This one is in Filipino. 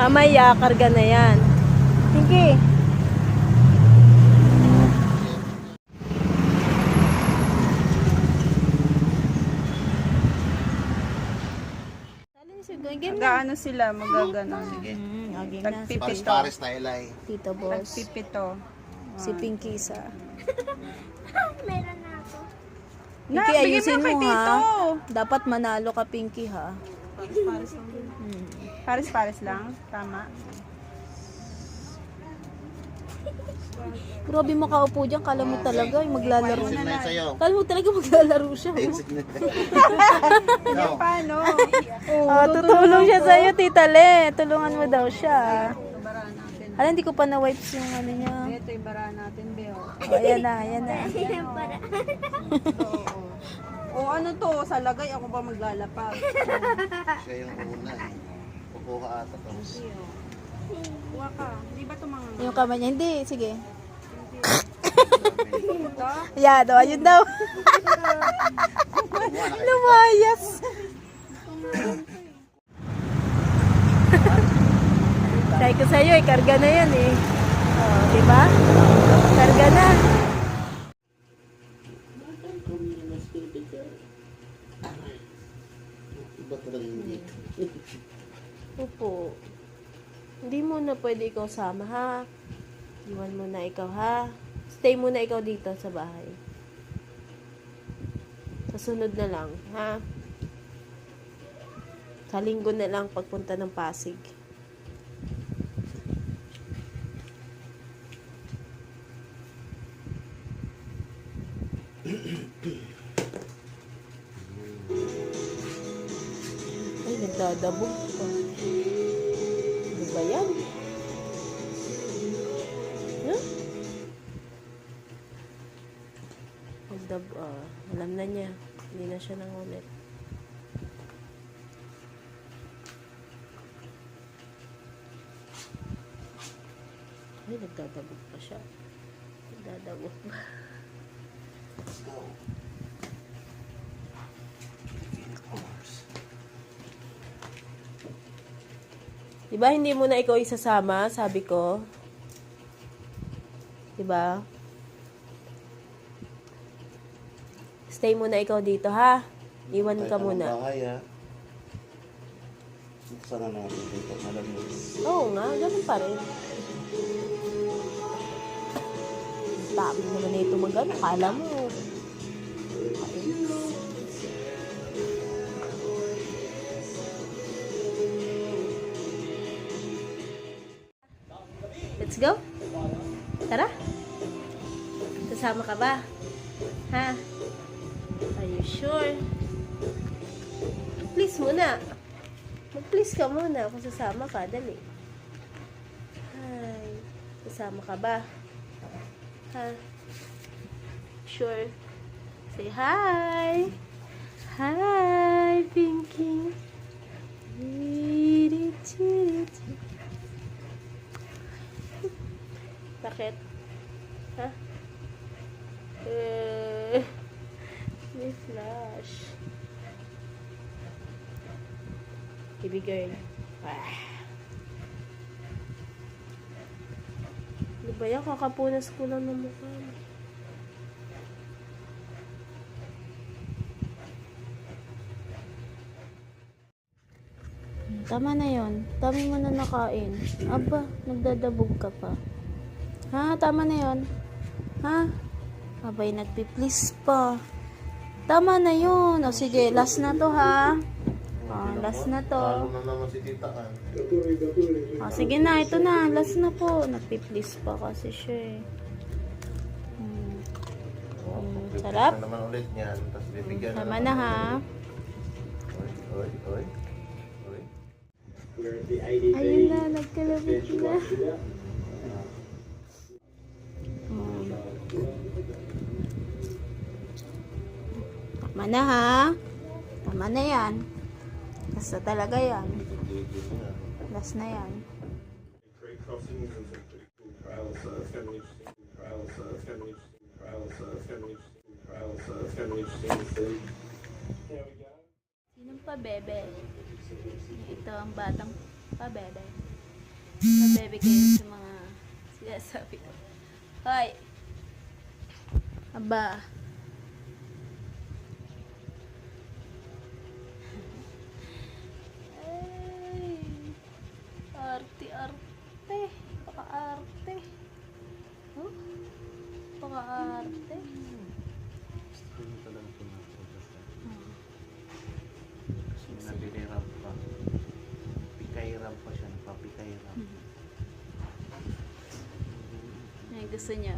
Mamaya, karga na yan. Pinky. Gaano sila magaganon? Sige. Okay na. Tagpipito. Pares na ilay. Tito Boss. Tagpipito. Si Pinky isa. Meron na ako. Na, Pinky, bigyan ayusin mo kay mo Tito. ha. Dapat manalo ka, Pinky ha. Pares-pares lang. Tama. Grabe makaupo dyan. Kala mo talaga ay maglalaro. Ayusin na yun sa'yo. Kala mo talaga maglalaro siya. Ayusin na. No. Paano? Tutulong siya sa'yo, Tita Le. Tulungan mo daw siya. Alam, hindi ko pa na-wipes yung ano niya. Ito yung bara natin, Beo. Oh, ayan na, ayan na. O ano to? Sa lagay ako ba maglalapag? Siya yung una eh. Kukuha ata to. Kuha ka. Di ba ito mga... Yung kamay niya. Hindi, sige. Ito? Yan, o, ayun daw. Lumayas. Sabi ko sa'yo, karga na yan eh. Oh, di ba? Karga na. Iba talaga hindi. Opo. Hindi mo na pwede ikaw sama, ha? Iwan mo na ikaw, ha? Stay muna ikaw dito sa bahay. Sa sunod na lang, ha? Sa linggo na lang pagpunta ng Pasig. Ay, nagdadabog pa. Ano ba yan? Huh? Alam na niya. Hindi na siya nangulit. Ay, nagdadabog pa siya. Nagdadabog pa. Let's go. Diba hindi mo na ikaw isasama, sabi ko? Diba? Stay muna ikaw dito, ha? Iwan ka muna. Bahay ha. Sana natin dito. Malamig. Oo nga, ganun pa rin. Dami naman na ito magano. Kala mo. Let's go. Tara. Sasama ka ba? Ha? Are you sure? Please muna. Mag-please ka muna kung sasama ka. Dali. Hi. Sasama ka ba? Ha? Sure. Say hi. Hi, Pinky. Bakit? Ha? May flash. Baby girl. Ano ba yan? Kakapunas ko lang ng mukha. Tama na yon. Dami mo na nakain. Aba, nagdadabog ka pa. Ha? Tama na yon. Ha? Abay, nagpi-please pa. Tama na yun. O sige, last na to ha. O, last na to. Lalo na naman si Tita Ann. O, sige na, ito na. Last na po. Nagpi-please pa kasi siya eh. Sarap. Na naman ulit niyan. Tapos bibigyan Tama na ha. Oy, oy, oy. Oy. Ayun na, nagkalabit na. Tama na ha. Tama na yan. Basta talaga yan. Last na yan. Sinong pabebe? Ito ang batang pabebe. Mabebe kayo sa mga sinasabi ko. Hoy! Aba. Ay. Arte-arte. Paka-arte. Oh? Paka-arte. Gusto niyo talaga pumasok. Hmm. Kasi nabili ram pa. Pikay ram pa siya. Napapikay ram. Ay, gusto niya.